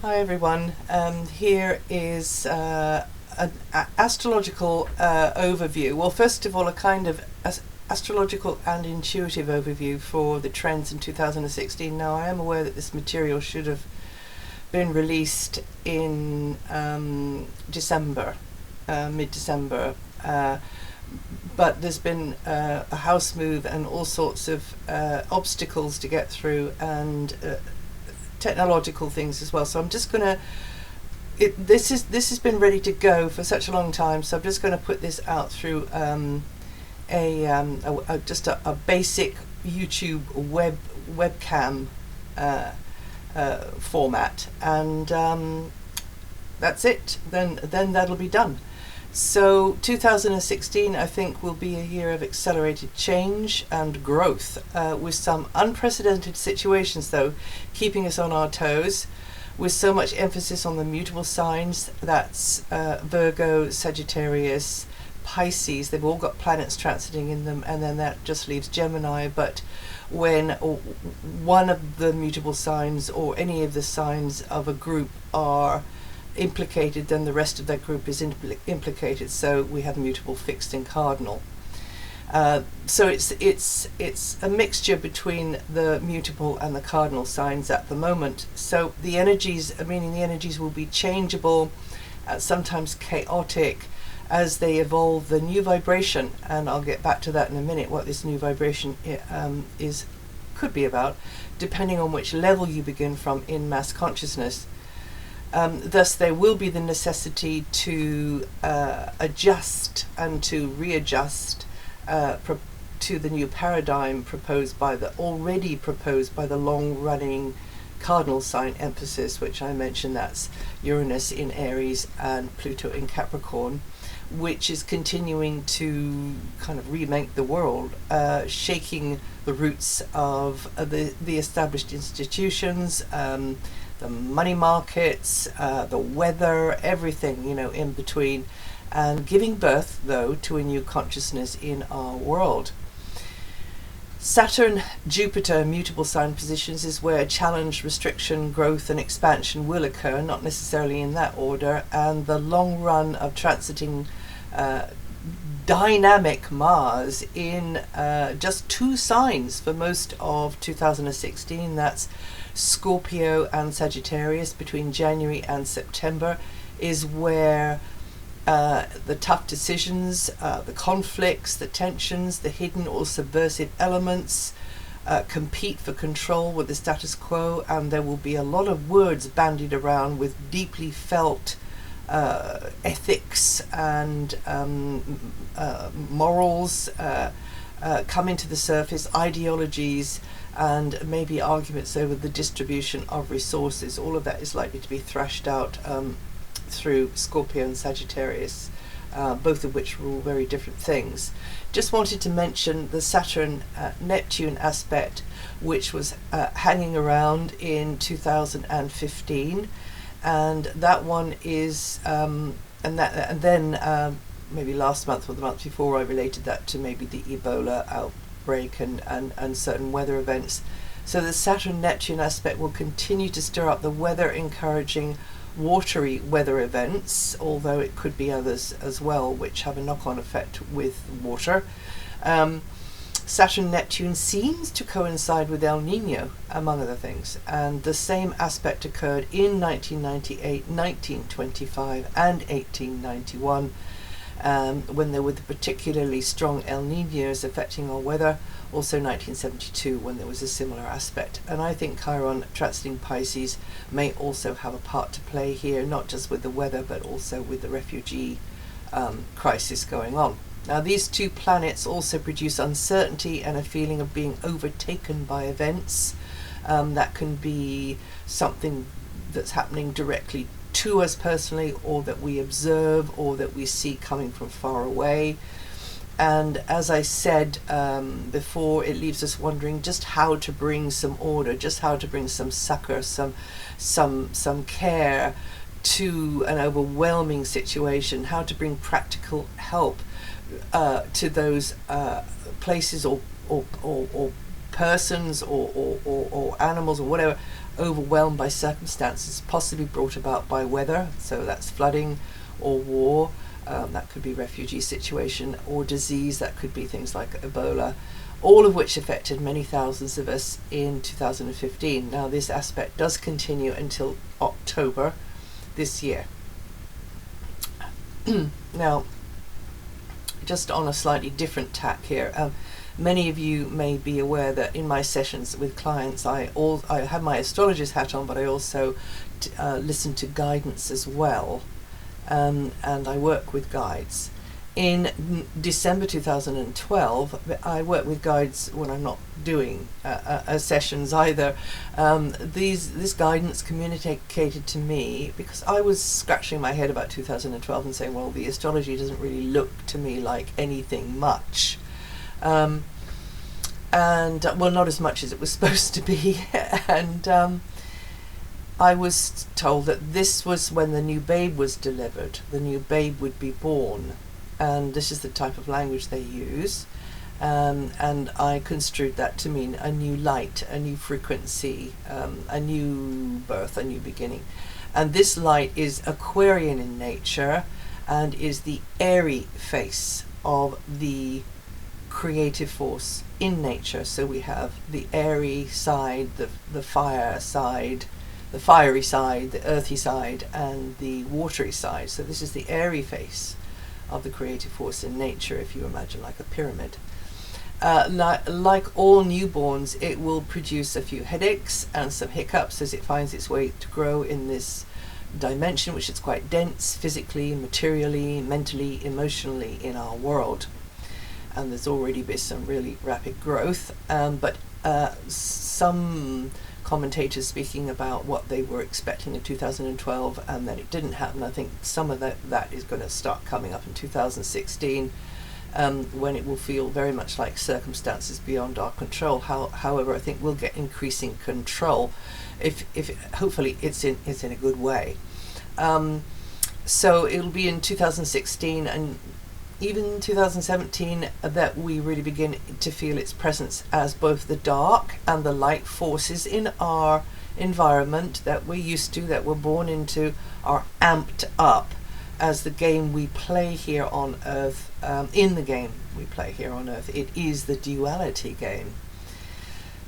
Hi everyone, here is an astrological overview. Well, first of all, a kind of astrological and intuitive overview for the trends in 2016. Now, I am aware that this material should have been released in December, mid-December, but there's been a house move and all sorts of obstacles to get through, and technological things as well. So I'm just gonna this has been ready to go for such a long time, so I'm just going to put this out through just a basic YouTube webcam format, and that's it. Then that'll be done. So 2016, I think, will be a year of accelerated change and growth, with some unprecedented situations, though, keeping us on our toes, with so much emphasis on the mutable signs. That's Virgo, Sagittarius, Pisces. They've all got planets transiting in them, and then that just leaves Gemini. But when one of the mutable signs or any of the signs of a group are implicated, then the rest of that group is implicated. So we have mutable, fixed, and cardinal. So it's a mixture between the mutable and the cardinal signs at the moment. So the energies, meaning the energies will be changeable, sometimes chaotic, as they evolve the new vibration. And I'll get back to that in a minute, what this new vibration could be about, depending on which level you begin from in mass consciousness. Thus, there will be the necessity to adjust and to readjust to the new paradigm already proposed by the long-running cardinal sign emphasis, which I mentioned. That's Uranus in Aries and Pluto in Capricorn, which is continuing to kind of remake the world, shaking the roots of the established institutions, the money markets, the weather, everything, in between, and giving birth, though, to a new consciousness in our world. Saturn, Jupiter, mutable sign positions is where challenge, restriction, growth, and expansion will occur, not necessarily in that order, and the long run of transiting dynamic Mars in just two signs for most of 2016. That's Scorpio and Sagittarius between January and September, is where the tough decisions, the conflicts, the tensions, the hidden or subversive elements compete for control with the status quo, and there will be a lot of words bandied around with deeply felt ethics and morals coming to the surface, ideologies, and maybe arguments over the distribution of resources. All of that is likely to be thrashed out through Scorpio and Sagittarius, both of which were all very different things. Just wanted to mention the Saturn Neptune aspect, which was hanging around in 2015, and that one is maybe last month or the month before, I related that to maybe the Ebola outbreak and certain weather events. So the Saturn Neptune aspect will continue to stir up the weather, encouraging watery weather events, although it could be others as well which have a knock-on effect with water. Saturn Neptune seems to coincide with El Nino, among other things, and the same aspect occurred in 1998, 1925 and 1891, when there were the particularly strong El Niños affecting our weather. Also 1972, when there was a similar aspect. And I think Chiron transiting Pisces may also have a part to play here, not just with the weather, but also with the refugee crisis going on. Now, these two planets also produce uncertainty and a feeling of being overtaken by events. That can be something that's happening directly to us personally, or that we observe, or that we see coming from far away. And as I said before, it leaves us wondering just how to bring some order, just how to bring some succor, some care to an overwhelming situation, how to bring practical help to those places or persons or animals or whatever overwhelmed by circumstances possibly brought about by weather, so that's flooding or war, that could be refugee situation, or disease, that could be things like Ebola, all of which affected many thousands of us in 2015. Now this aspect does continue until October this year. Now, just on a slightly different tack here, many of you may be aware that in my sessions with clients, I have my astrologist hat on, but I also listen to guidance as well, and I work with guides. In December 2012, I work with guides when I'm not doing sessions either. This guidance communicated to me because I was scratching my head about 2012 and saying, well, the astrology doesn't really look to me like anything much. And well, not as much as it was supposed to be. And I was told that this was when the new babe was delivered, the new babe would be born. And this is the type of language they use, and I construed that to mean a new light, a new frequency, a new birth, a new beginning. And this light is Aquarian in nature and is the airy face of the creative force in nature. So we have the airy side, the fire side, the fiery side, the earthy side, and the watery side. So this is the airy face of the creative force in nature, if you imagine like a pyramid. Like all newborns, it will produce a few headaches and some hiccups as it finds its way to grow in this dimension, which is quite dense physically, materially, mentally, emotionally in our world. And there's already been some really rapid growth, but some commentators speaking about what they were expecting in 2012 and then it didn't happen. I think some of that is going to start coming up in 2016, when it will feel very much like circumstances beyond our control. However, I think we'll get increasing control if hopefully it's in a good way. So it'll be in 2016 and even 2017 that we really begin to feel its presence, as both the dark and the light forces in our environment that we're used to, that we're born into, are amped up as the game we play here on Earth. In the game we play here on Earth, it is the duality game.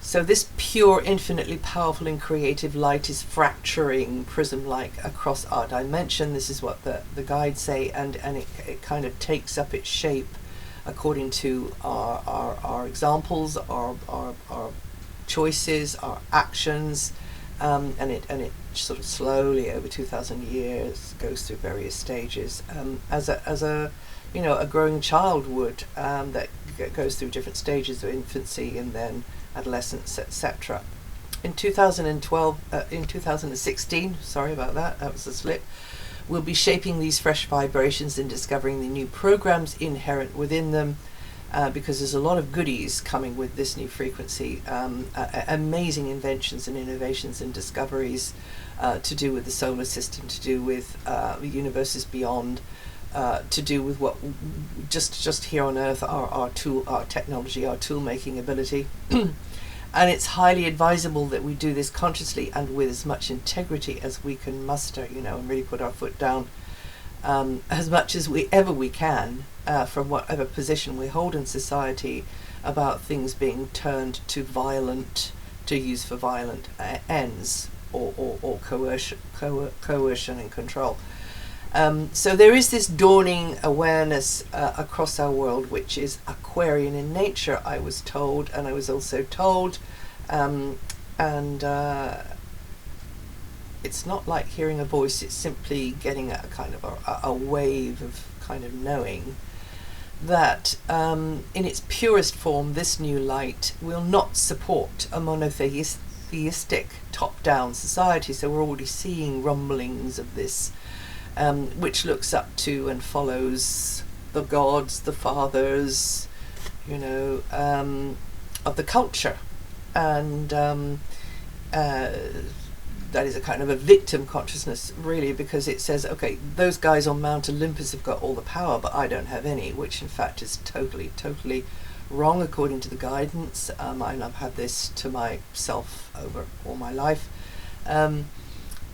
So this pure, infinitely powerful and creative light is fracturing prism-like across our dimension. This is what the guides say, and it kind of takes up its shape according to our examples, our choices, our actions, and it sort of slowly over 2,000 years goes through various stages, as a growing child would, that goes through different stages of infancy and then adolescence, etc. In 2016, sorry about that was a slip, we'll be shaping these fresh vibrations and discovering the new programs inherent within them, because there's a lot of goodies coming with this new frequency, amazing inventions and innovations and discoveries to do with the solar system, to do with the universes beyond, to do with what just here on Earth, our technology, our tool making ability. And it's highly advisable that we do this consciously and with as much integrity as we can muster, and really put our foot down as much as we can, from whatever position we hold in society, about things being turned to use for violent ends, or coercion and control. So there is this dawning awareness across our world, which is Aquarian in nature, I was told, and I was also told, it's not like hearing a voice, it's simply getting a kind of a wave of kind of knowing that in its purest form, this new light will not support a monotheistic top-down society. So we're already seeing rumblings of this, which looks up to and follows the gods, the fathers, of the culture. And that is a kind of a victim consciousness, really, because it says, okay, those guys on Mount Olympus have got all the power, but I don't have any, which in fact is totally wrong according to the guidance, and I've had this to myself over all my life,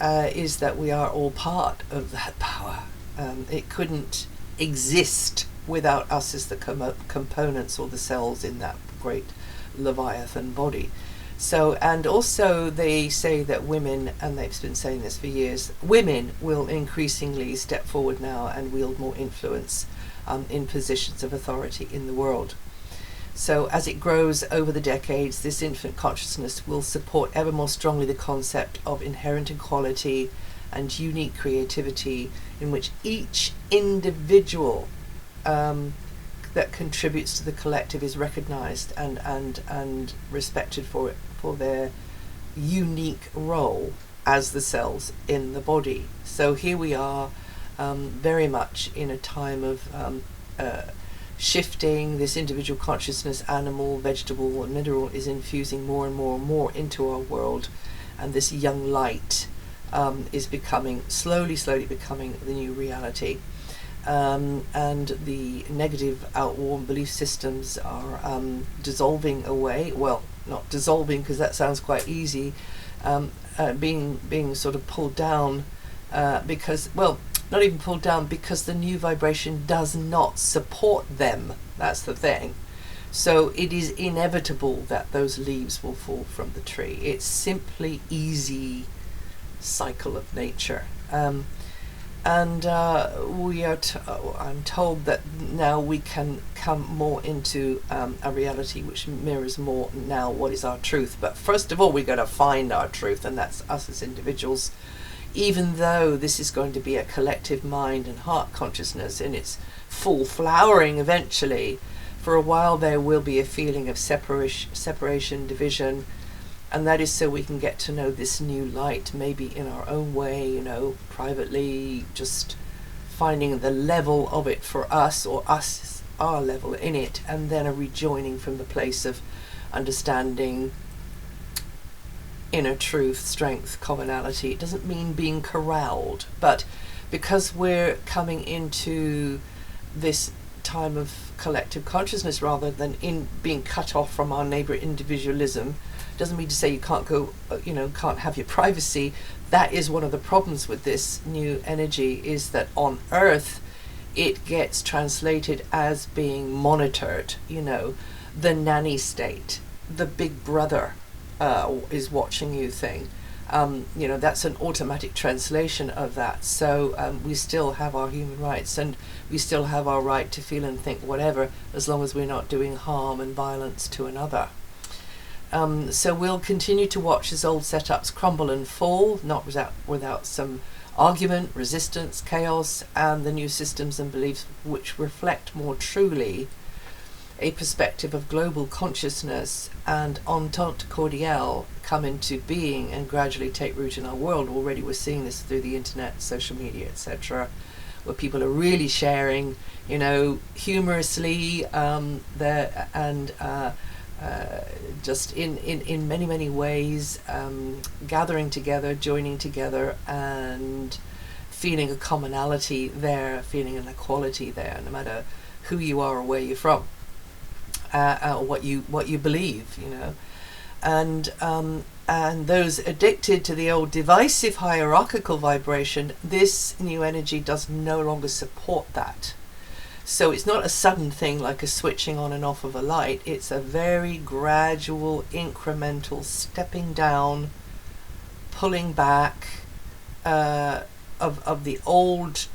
is that we are all part of that power. It couldn't exist without us as the components or the cells in that great Leviathan body. So, and also they say that women, and they've been saying this for years, women will increasingly step forward now and wield more influence in positions of authority in the world. So as it grows over the decades, this infant consciousness will support ever more strongly the concept of inherent equality and unique creativity, in which each individual that contributes to the collective is recognized and respected for their unique role as the cells in the body. So here we are, very much in a time of shifting. This individual consciousness, animal, vegetable and mineral, is infusing more and more and more into our world, and this young light is becoming slowly becoming the new reality. And the negative outworn belief systems are dissolving away. Well, not dissolving, because that sounds quite easy, being sort of pulled down, because, well, not even pulled down, because the new vibration does not support them. That's the thing. So it is inevitable that those leaves will fall from the tree. It's simply easy cycle of nature. And we are I'm told that now we can come more into a reality which mirrors more now what is our truth. But first of all, we got to find our truth, and that's us as individuals. Even though this is going to be a collective mind and heart consciousness in its full flowering eventually, for a while there will be a feeling of separation, division, and that is so we can get to know this new light, maybe in our own way, you know, privately, just finding the level of it for us, or us, our level in it, and then a rejoining from the place of understanding, inner truth, strength, commonality. It doesn't mean being corralled, but because we're coming into this time of collective consciousness rather than in being cut off from our neighbor individualism, doesn't mean to say you can't go, you know, can't have your privacy. That is one of the problems with this new energy, is that on Earth it gets translated as being monitored, you know, the nanny state, the big brother is watching you thing. You know, that's an automatic translation of that. So we still have our human rights, and we still have our right to feel and think whatever, as long as we're not doing harm and violence to another. So we'll continue to watch as old setups crumble and fall, not without some argument, resistance, chaos, and the new systems and beliefs which reflect more truly a perspective of global consciousness and entente cordiale come into being and gradually take root in our world. Already we're seeing this through the internet, social media, etc., where people are really sharing, you know, humorously, just in many ways, gathering together, joining together, and feeling a commonality there, feeling an equality there, no matter who you are or where you're from, or what you believe, you know. And those addicted to the old divisive hierarchical vibration, this new energy does no longer support that. So it's not a sudden thing like a switching on and off of a light. It's a very gradual, incremental stepping down, pulling back of the old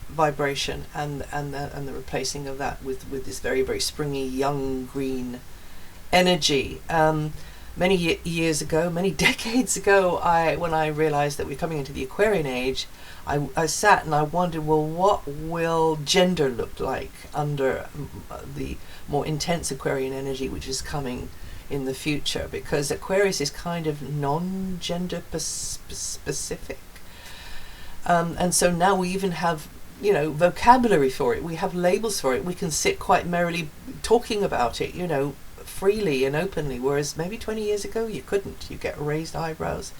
vibration and the replacing of that with this very springy, young green energy. Many years ago, many decades ago, when I realized that we're coming into the Aquarian age, I sat and I wondered, well, what will gender look like under the more intense Aquarian energy which is coming in the future? Because Aquarius is kind of non-gender specific. And so now we even have, you know, vocabulary for it. We have labels for it. We can sit quite merrily talking about it, you know, freely and openly, whereas maybe 20 years ago you couldn't. You get raised eyebrows,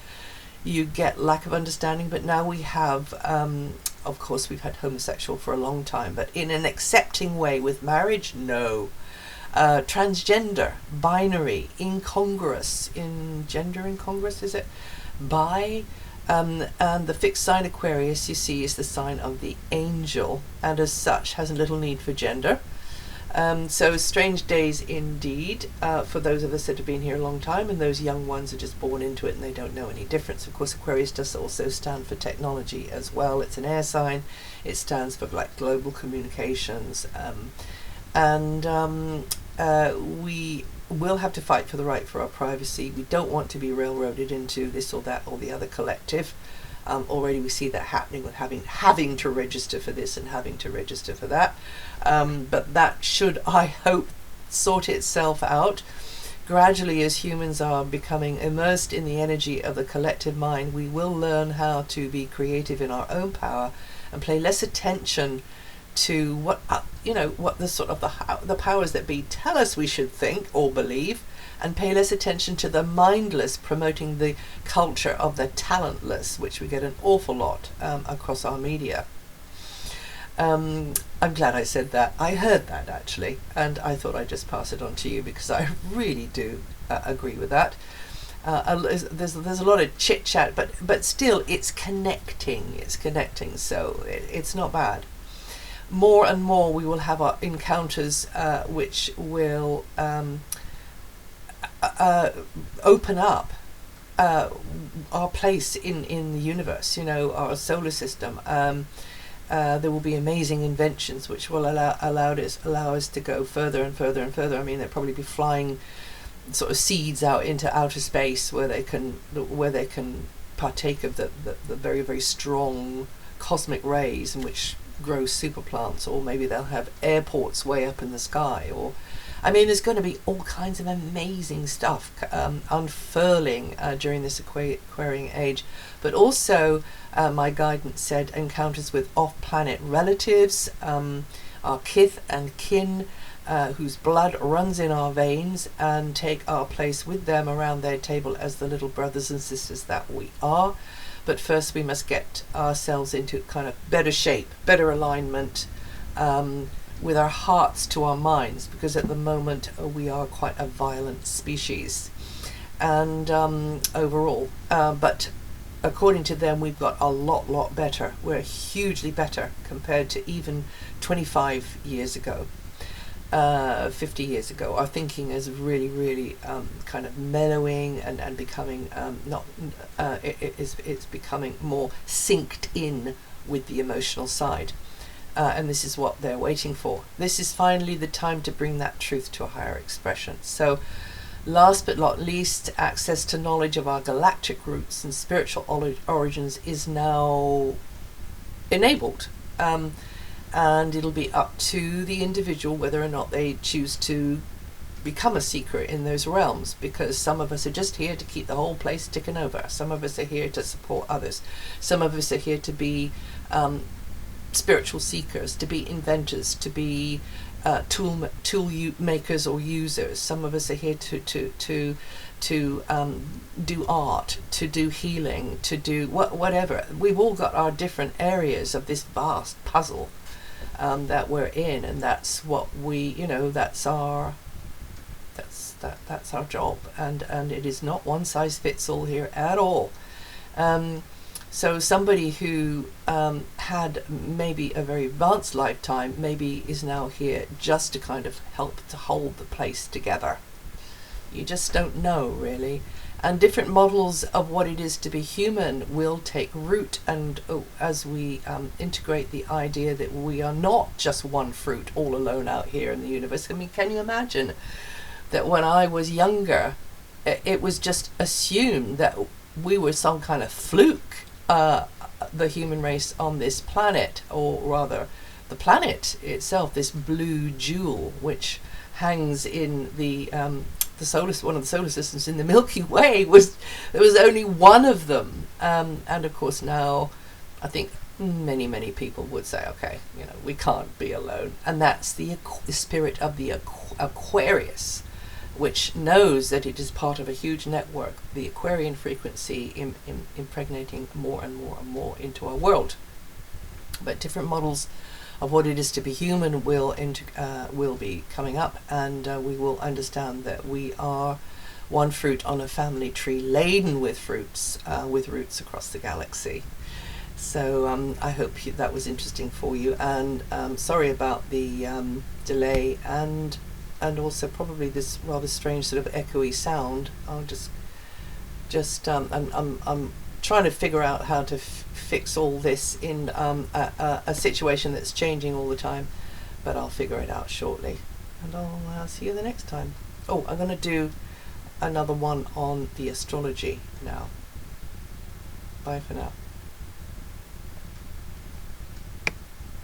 you get lack of understanding. But now we have, of course we've had homosexual for a long time, but in an accepting way. With marriage, no. transgender, binary, incongruous, in gender incongruous, is it? Bi. And the fixed sign Aquarius, you see, is the sign of the angel, and as such has little need for gender. So strange days indeed, for those of us that have been here a long time, and those young ones are just born into it and they don't know any difference. Of course, Aquarius does also stand for technology as well. It's an air sign. It stands for like global communications, we will have to fight for the right for our privacy. We don't want to be railroaded into this or that or the other collective. Already we see that happening with having to register for this and having to register for that. But that should, I hope, sort itself out. Gradually, as humans are becoming immersed in the energy of the collective mind, we will learn how to be creative in our own power and pay less attention to what what the sort of the powers that be tell us we should think or believe, and pay less attention to the mindless promoting the culture of the talentless, which we get an awful lot across our media. I'm glad I said that. I heard that actually, and I thought I'd just pass it on to you because I really do agree with that. There's a lot of chit chat, but still it's connecting. So it's not bad. More and more we will have our encounters which will open up our place in the universe, our solar system. There will be amazing inventions which will allow us to go further and further and further. I mean, they'll probably be flying sort of seeds out into outer space where they can partake of the very, very strong cosmic rays, in which grow super plants, or maybe they'll have airports way up in the sky, or I mean there's going to be all kinds of amazing stuff unfurling during this Aquarian age. But also my guidance said encounters with off-planet relatives, our kith and kin, whose blood runs in our veins, and take our place with them around their table as the little brothers and sisters that we are. But first we must get ourselves into kind of better shape, better alignment with our hearts to our minds, because at the moment we are quite a violent species. And overall, but according to them, we've got a lot better. We're hugely better compared to even 25 years ago. 50 years ago. Our thinking is really kind of mellowing and becoming it's becoming more synced in with the emotional side, and this is what they're waiting for. This is finally the time to bring that truth to a higher expression. So last but not least, access to knowledge of our galactic roots and spiritual origins is now enabled. And it'll be up to the individual whether or not they choose to become a seeker in those realms, because some of us are just here to keep the whole place ticking over. Some of us are here to support others. Some of us are here to be spiritual seekers, to be inventors, to be tool makers or users. Some of us are here to do art, to do healing, to do whatever. We've all got our different areas of this vast puzzle that we're in, and that's what we, that's our job, and it is not one size fits all here at all. So somebody who had maybe a very advanced lifetime maybe is now here just to kind of help to hold the place together. You just don't know, really. And different models of what it is to be human will take root, and as we integrate the idea that we are not just one fruit all alone out here in the universe. I mean, can you imagine that when I was younger, it was just assumed that we were some kind of fluke, the human race on this planet, or rather the planet itself, this blue jewel which hangs in the one of the solar systems in the Milky Way. There was only one of them, and of course now I think many people would say, okay, we can't be alone, and that's the spirit of the Aquarius, which knows that it is part of a huge network, the Aquarian frequency impregnating more and more and more into our world. But different models of what it is to be human will be coming up, and we will understand that we are one fruit on a family tree laden with fruits, with roots across the galaxy. So I hope that was interesting for you, and sorry about the delay and also probably this rather strange sort of echoey sound. I'll I'm trying to figure out how to fix all this in a situation that's changing all the time, but I'll figure it out shortly, and I'll see you the next time. Oh, I'm going to do another one on the astrology now. Bye for now.